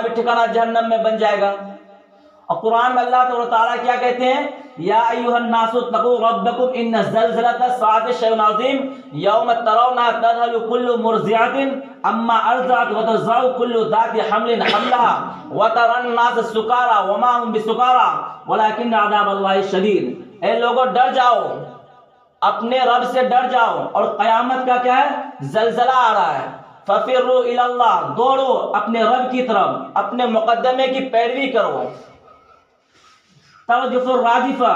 भी ठिकाना जहन्नम में बन जाएगा। और कुरान में अल्लाह ताला क्या कहते हैं, या अय्युहन नासु तक़ू रब्बकुम इन्न ज़लज़लतस साअति शैउन अज़ीम यौम तरौना तज़हलु कुल्लु मुर्ज़िअतिन अम्मा अर्ज़अत व तज़अु कुल्लु ज़ाति हम्लिन हम्लहा व तरन नास सुकारा व मा हुम बिसुकारा वलाकिन अज़ाबल्लाहि शदीद। ए लोगों डर जाओ, अपने रब से डर जाओ। और कयामत का क्या है, जलजला आ रहा है। फफिर्रू इलल्लाह, दौड़ो अपने रब की तरफ, अपने मुकद्दमे की पैरवी करो। तर्जुफुर रादिफा,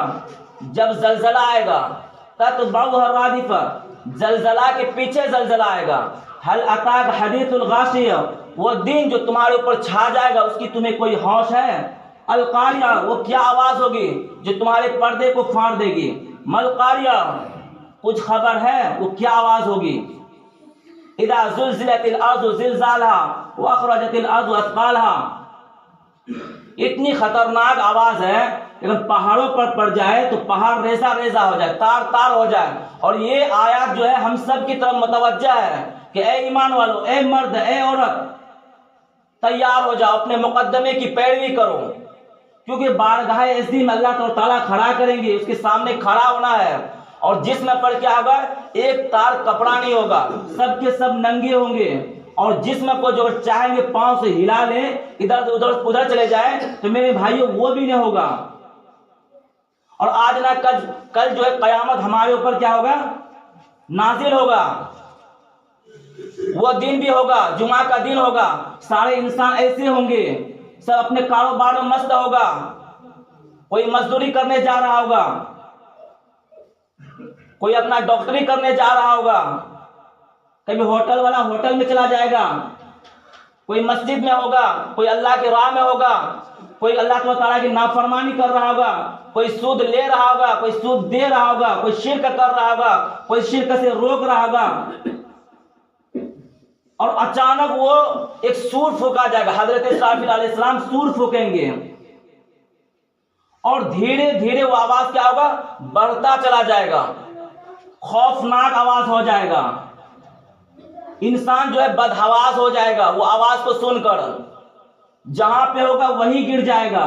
जब जलजला आएगा, ततबउहा रादिफा, जलजला के पीछे जलजला आएगा। हल अताक हदीथुल गाशिया, वो दिन जो तुम्हारे ऊपर छा जाएगा उसकी तुम्हें कोई होश है। अल कारिया, वो क्या आवाज होगी जो तुम्हारे पर्दे को फाड़ देगी। मल कारिया, कुछ खबर है वो क्या आवाज होगी। इदा जुलजिलतिल अर्दु जिलजालहा व अखरजतिल अर्दु अथकालहा, इतनी खतरनाक आवाज है, अगर पहाड़ों पर पड़ जाए तो पहाड़ रेजा रेजा हो जाए, तार तार हो जाए। और ये आयत जो है हम सब की तरफ मुतवज्जा है कि ए ईमान वालों, ए मर्द, ए औरत, तैयार हो जाओ, अपने मुकद्दमे की पैरवी करो, क्योंकि बारगाह इज़्ज़त में अल्लाह ताला खड़ा करेंगे, उसके सामने खड़ा होना है। और जिस्म पर क्या होगा, एक तार कपड़ा नहीं होगा, सब के सब नंगे होंगे। और जिस्म को जो चाहेंगे पांव से हिला ले, इधर उधर उधर चले जाए, तो मेरे भाइयों वो भी नहीं होगा। और आज ना कल जो है कयामत हमारे ऊपर क्या होगा, नाजिल होगा। वो दिन भी होगा, जुमा का दिन होगा, सारे इंसान ऐसे होंगे, सब अपने कारोबार में मस्त होगा, कोई मजदूरी करने जा रहा होगा, कोई अपना डॉक्टरी करने जा रहा होगा, कभी होटल वाला होटल में चला जाएगा, कोई मस्जिद में होगा, कोई अल्लाह की राह में होगा, कोई अल्लाह ताला की नाफरमानी कर रहा होगा, कोई सूद ले रहा होगा, कोई सूद दे रहा होगा, कोई शिर्क कर रहा होगा, कोई शिर्क से रोक रहा होगा। और अचानक वो एक सूर फूका जाएगा, हजरत इस्राफील अलैहिस्सलाम सूर फूकेंगे और धीरे धीरे वो आवाज क्या होगा, बढ़ता चला जाएगा, खौफनाक आवाज हो जाएगा। इंसान जो है बदहवास हो जाएगा, वो आवाज को सुनकर जहां पे होगा वहीं गिर जाएगा।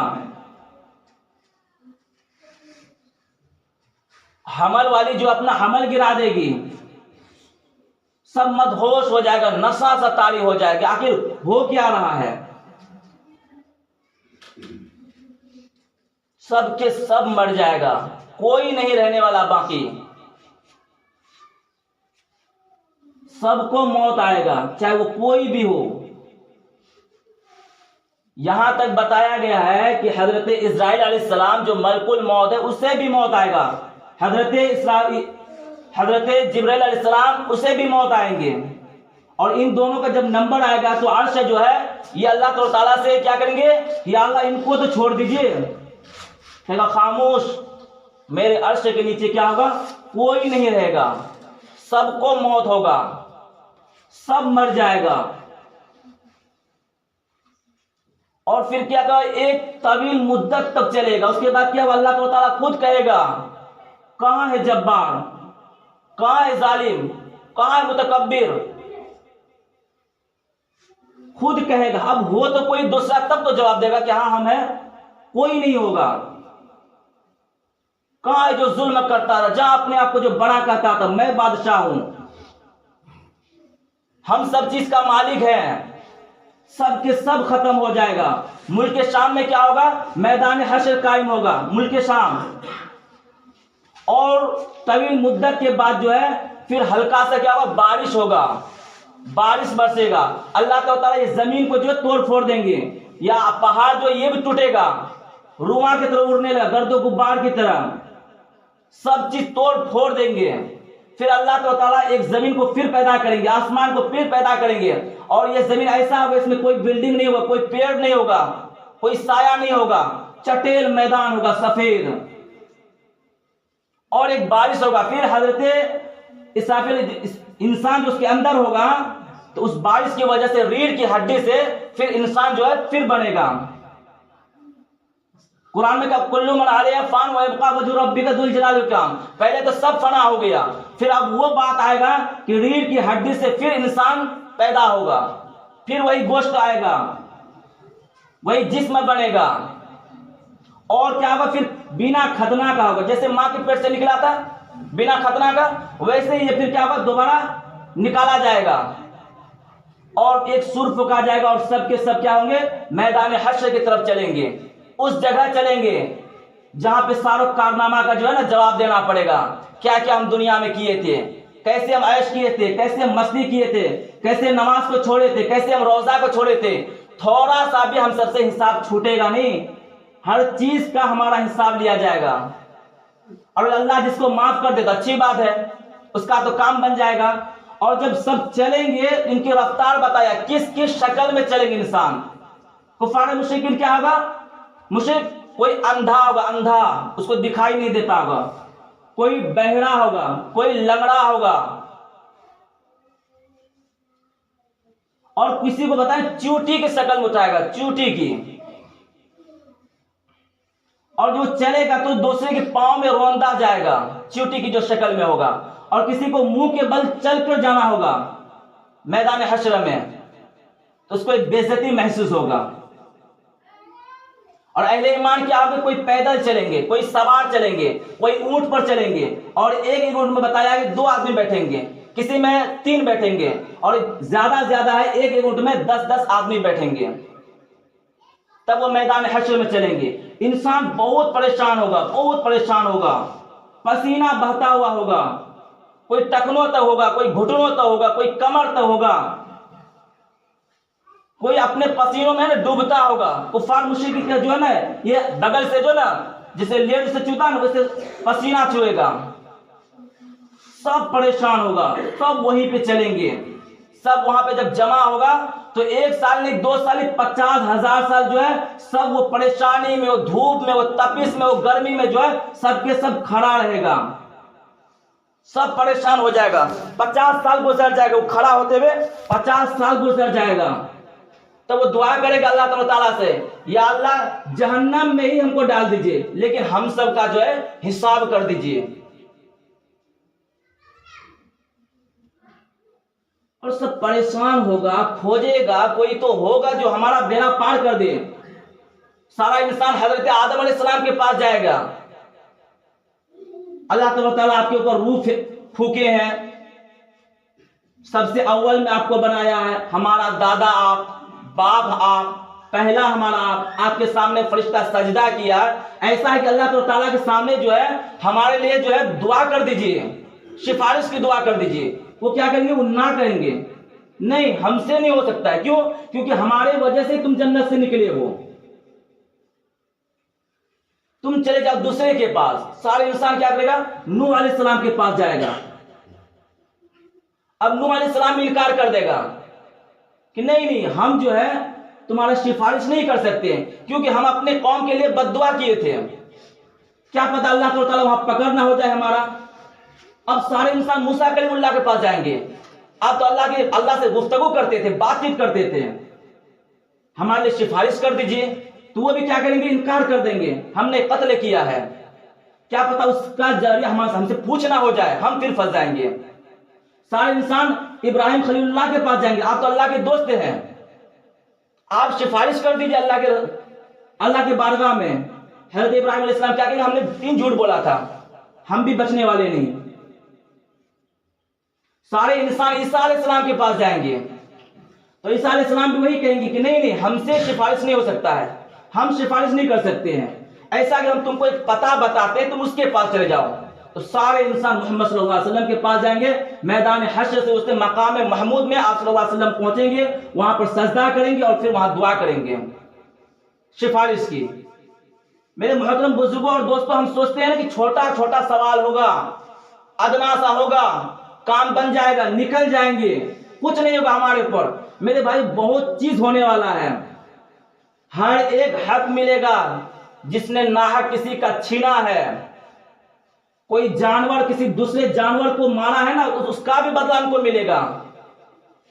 हमल वाली जो अपना हमल गिरा देगी, सब मदहोश हो जाएगा, नशा सा तारी हो जाएगा, आखिर हो क्या रहा है। सब के सब मर जाएगा, कोई नहीं रहने वाला बाकी, सबको मौत आएगा, चाहे वो कोई भी हो। यहां तक बताया गया है कि हजरत इस्राईल अलैहिस्सलाम जो मलकुल मौत है उससे भी मौत आएगा, हजरत जिब्राइल अलैहिस्सलाम उसे भी मौत आएंगे। और इन दोनों का जब नंबर आएगा तो अर्श जो है ये अल्लाह ताला से क्या करेंगे, या अल्लाह इनको तो छोड़ दीजिए, कहेगा खामोश, मेरे अर्श के नीचे क्या होगा, कोई नहीं रहेगा, सबको मौत होगा, सब मर जाएगा। और फिर क्या कहा, एक तवील मुद्दत तक चलेगा। उसके बाद क्या, अल्लाह ताला खुद कहेगा, कहां है जब्बार, कहां है जालिम, कहां है मुतकब्बिर, खुद कहेगा। अब हो तो कोई दूसरा तब तो जवाब देगा कि हाँ हम हैं, कोई नहीं होगा। कहां है जो जुल्म करता था, जहां अपने आप को जो बड़ा कहता था मैं बादशाह हूं, हम सब चीज का मालिक है, सब के सब खत्म हो जाएगा। मुल्क शाम में क्या होगा, मैदान हशर कायम होगा, मुल्क शाम। और तवील मुद्दत के बाद जो है फिर हल्का सा क्या होगा, बारिश होगा, बारिश बरसेगा। अल्लाह ताला ये जमीन को जो तोड़ फोड़ देंगे, या पहाड़ जो ये भी टूटेगा, रुआ की तरह उड़ने लगा, गर्दो गुब्बार की तरह, सब चीज तोड़ फोड़ देंगे। फिर अल्लाह ताला एक जमीन को फिर पैदा करेंगे, आसमान को फिर पैदा करेंगे। और ये जमीन ऐसा होगा, इसमें कोई बिल्डिंग नहीं होगा, कोई पेड़ नहीं होगा, कोई साया नहीं होगा, चटेल मैदान होगा सफेद। और एक बारिश होगा, फिर हजरत इस्राफील इंसान जो उसके अंदर होगा, तो उस बारिश की वजह से रीढ़ की हड्डी से फिर इंसान जो है फिर बनेगा। कुरान में कहा कुल्लु मन अलैहा फान व यबका वजहु रब्बिका जुल जलाल वल इकराम, पहले तो सब फना हो गया, फिर अब वो बात आएगा कि रीढ़ की हड्डी से फिर इंसान पैदा होगा, फिर वही गोश्त आएगा, वही जिस्म बनेगा। और क्या होगा फिर, बिना खतना का होगा। जैसे माँ के पेट से निकला था बिना खतना का, वैसे ही ये फिर क्या होगा, दोबारा निकाला जाएगा और एक सुर फूका जाएगा और सब के सब क्या होंगे, मैदान हश्र की तरफ चलेंगे। उस जगह चलेंगे जहां पे सारा कारनामा का जो है ना जवाब देना पड़ेगा। क्या क्या हम दुनिया में किए थे, कैसे हम ऐश किए थे, कैसे हम मस्ती किए थे, कैसे नमाज को छोड़े थे, कैसे हम रोजा को छोड़े थे। थोड़ा सा भी हम सबसे हिसाब छूटेगा नहीं, हर चीज का हमारा हिसाब लिया जाएगा। और अल्लाह जिसको माफ कर दे तो अच्छी बात है, उसका तो काम बन जाएगा। और जब सब चलेंगे, इनकी रफ्तार बताया किस किस शक्ल में चलेंगे इंसान। कुफार मुशरिकीन क्या होगा, मुशरिक कोई अंधा होगा, अंधा, उसको दिखाई नहीं देता होगा, कोई बहरा होगा, कोई लंगड़ा होगा, और किसी को बताएं चूटी की शक्ल में उठाएगा, चूटी की। और जो चलेगा तो दूसरे के पांव में रौंदा जाएगा, चूटी की जो शक्ल में होगा। और किसी को मुंह के बल चलकर जाना होगा मैदान हश्र में, तो उसको एक बेइज्जती महसूस होगा। और अहले ईमान क्या होगा, कोई पैदल चलेंगे, कोई सवार चलेंगे, कोई ऊंट पर चलेंगे। और एक ऊंट में बताया कि 2 आदमी बैठेंगे, किसी में 3 बैठेंगे, और ज्यादा है एक ऊंट में 10-10 आदमी बैठेंगे। तब वो मैदान हश्र में चलेंगे। इंसान बहुत परेशान होगा, बहुत परेशान होगा, पसीना बहता हुआ होगा, कोई टखनों तक होगा, कोई घुटनों तक होगा, कोई कमर तक होगा, कोई अपने पसीनों में ना डूबता होगा। कुफार मुशरिक का जो है ना, ये बगल से जो ना, जिसे लेड से चूता ना, वैसे पसीना छुएगा। सब परेशान होगा, सब वहीं पे चलेंगे। सब वहां पे जब जमा होगा तो 1 साल नहीं, 2 साल नहीं, 50,000 साल जो है सब वो परेशानी में, वो धूप में, वो तपिश में, वो गर्मी में जो है सबके सब खड़ा रहेगा, सब परेशान हो जाएगा। 50 साल गुजर जाएगा, वो खड़ा होते हुए 50 साल गुजर जाएगा। तब वो दुआ करेगा अल्लाह ताला से, या अल्लाह जहन्नम में ही हमको डाल दीजिए, लेकिन हम सब का जो है हिसाब कर दीजिए। और सब परेशान होगा, खोजेगा, कोई तो होगा जो हमारा बेड़ा पार कर दे। सारा इंसान हजरत आदम अलैहिस्सलाम के पास जाएगा। अल्लाह ताला आपके ऊपर रूह फूके हैं, सबसे अव्वल में आपको बनाया है, हमारा दादा आप, बाप आप, पहला हमारा आप, आपके सामने फरिश्ता सजदा किया। ऐसा है कि अल्लाह ताला के सामने जो है हमारे लिए जो है दुआ कर दीजिए, सिफारिश की दुआ कर दीजिए। वो क्या करेंगे, वो ना करेंगे, नहीं हमसे नहीं हो सकता है। क्यों? क्योंकि हमारे वजह से तुम जन्नत से निकले हो। तुम चले जाओ दूसरे के पास। सारे इंसान क्या करेगा, नूह अलैहिस्सलाम के पास जाएगा। अब नूह अलैहिस्सलाम इनकार कर देगा कि नहीं हम जो है तुम्हारा सिफारिश नहीं कर सकते, क्योंकि हम अपने कौम के लिए बद्दुआ किए थे। क्या पता अल्लाह ताला वहां पकड़ ना हो जाए हमारा। अब सारे इंसान मूसा कलीमुल्लाह के पास जाएंगे। अब तो अल्लाह से गुफ्तगू करते थे, बातचीत करते थे, हमारे लिए सिफारिश कर दीजिए। तो वो भी क्या करेंगे, इनकार कर देंगे, हमने कत्ल किया है। क्या पता उसका जरिया हमसे पूछना हो जाए, हम फिर फंस जाएंगे। सारे इंसान इब्राहिम खलीलुल्लाह के पास जाएंगे, आप तो अल्लाह के दोस्त हैं, आप सिफारिश कर दीजिए अल्लाह के बारगाह में। हज़रत इब्राहिम अलैहिस्सलाम क्या कहेंगे, हमने 3 झूठ बोला था, हम भी बचने वाले नहीं। सारे इंसान ईसा अलैहिस्सलाम के पास जाएंगे, तो ईसा अलैहिस्सलाम भी वही कहेंगे कि नहीं हमसे सिफारिश नहीं हो सकता है, हम सिफारिश नहीं कर सकते हैं। ऐसा कि हम तुमको एक पता बताते हैं, तुम उसके पास चले जाओ। तो सारे इंसान मोहम्मद सल्लल्लाहु अलैहि वसल्लम के पास जाएंगे। मैदान हश्र से उसके मकाम महमूद में आप सल्लल्लाहु अलैहि वसल्लम पहुंचेंगे, वहां पर सजदा करेंगे और फिर वहां दुआ करेंगे सिफारिश की। मेरे मुहतरम बुजुर्गों और दोस्तों, हम सोचते हैं कि छोटा छोटा सवाल होगा, अदना सा होगा, काम बन जाएगा, निकल जाएंगे, कुछ नहीं होगा हमारे ऊपर। मेरे भाई बहुत चीज होने वाला है। हर एक हक मिलेगा जिसने नाहक किसी का छीना है। कोई जानवर किसी दूसरे जानवर को मारा है ना, उसका भी बदला हमको मिलेगा।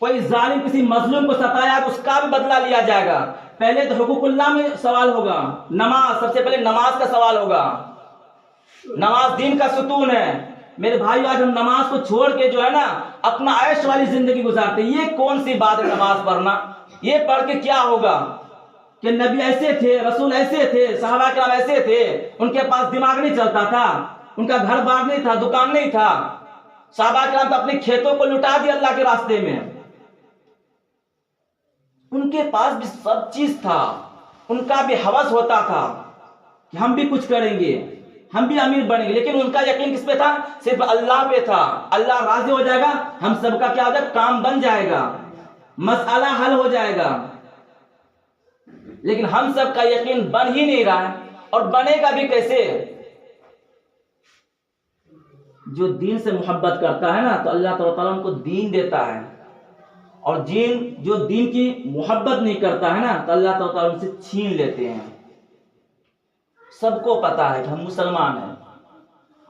कोई जालिम किसी मजलूम को सताया, उसका भी बदला लिया जाएगा। पहले तो हुकूकुल्लाह में सवाल होगा, नमाज, सबसे पहले नमाज का सवाल होगा। नमाज दीन का सुतून है। मेरे भाई आज हम नमाज को छोड़ के जो है ना अपना ऐश वाली जिंदगी गुजारते। ये कौन सी बात है नमाज पढ़ना, ये पढ़ के क्या होगा? कि नबी ऐसे थे, रसूल ऐसे थे, सहाबा किराम ऐसे थे, उनके पास दिमाग नहीं चलता था, उनका घर बार नहीं था, दुकान नहीं था। सहाबा किराम तो अपने खेतों को लुटा दिया अल्लाह के रास्ते में। उनके पास भी सब चीज था, उनका भी हवस होता था कि हम भी कुछ करेंगे, हम भी अमीर बनेंगे, लेकिन उनका यकीन किस पे था? सिर्फ अल्लाह पे था। अल्लाह राजी हो जाएगा, हम सबका क्या हो जाएगा? काम बन जाएगा, मसला हल हो जाएगा। लेकिन हम सब का यकीन बन ही नहीं रहा है, और बनेगा भी कैसे? जो दीन से मोहब्बत करता है ना, तो अल्लाह ताला उनको दीन देता है, और जो दीन की मोहब्बत नहीं करता है ना, तो अल्लाह ताला उनसे छीन लेते हैं। सबको पता है कि हम मुसलमान हैं।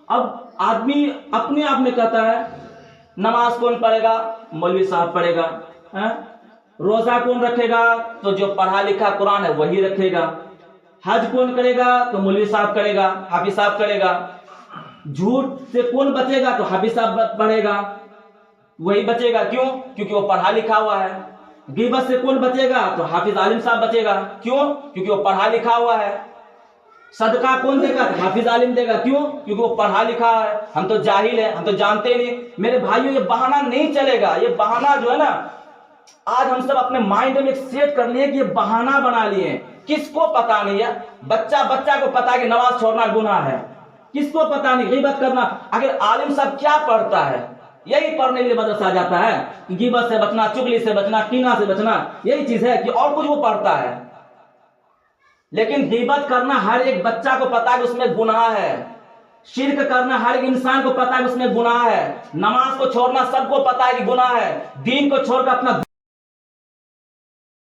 अब आदमी अपने आप में कहता है नमाज कौन पढ़ेगा? मौलवी साहब पढ़ेगा। रोजा कौन रखेगा? तो जो पढ़ा लिखा कुरान है वही रखेगा। हज कौन करेगा? तो मौलवी साहब करेगा, हाफिज साहब करेगा। झूठ से कौन बचेगा? तो हाफिज साहब पढ़ेगा, वही बचेगा। क्यों? क्योंकि वो पढ़ा लिखा हुआ है। गिबत से कौन बचेगा? तो हाफिज आलिम साहब बचेगा। क्यों? क्योंकि वो पढ़ा लिखा हुआ है। सदका कौन देगा? तो हाफिज आलिम देगा। क्यों? क्योंकि वो पढ़ा लिखा है। हम तो जाहिल है, हम तो जानते नहीं। मेरे भाइयों, ये बहाना नहीं चलेगा। ये बहाना जो है ना, आज हम सब अपने माइंड में सेट कर लिए कि ये बहाना बना लिए। किसको पता नहीं है? बच्चा को पता है कि नमाज छोड़ना गुनाह है, किसको पता नहीं गीबत करना। अगर आलिम साहब क्या पढ़ता है? यही पढ़ने के लिए मदरसा जाता है कि गीबत से बचना, चुगली से बचना, कीना से बचना, यही चीज है कि और कुछ वो पढ़ता है? लेकिन गीबत करना हर एक बच्चा को पता है कि उसमें गुनाह है। शिर्क करना हर एक इंसान को पता है कि उसमें गुनाह है। नमाज को छोड़ना सबको पता है कि गुनाह है। दीन को छोड़कर अपना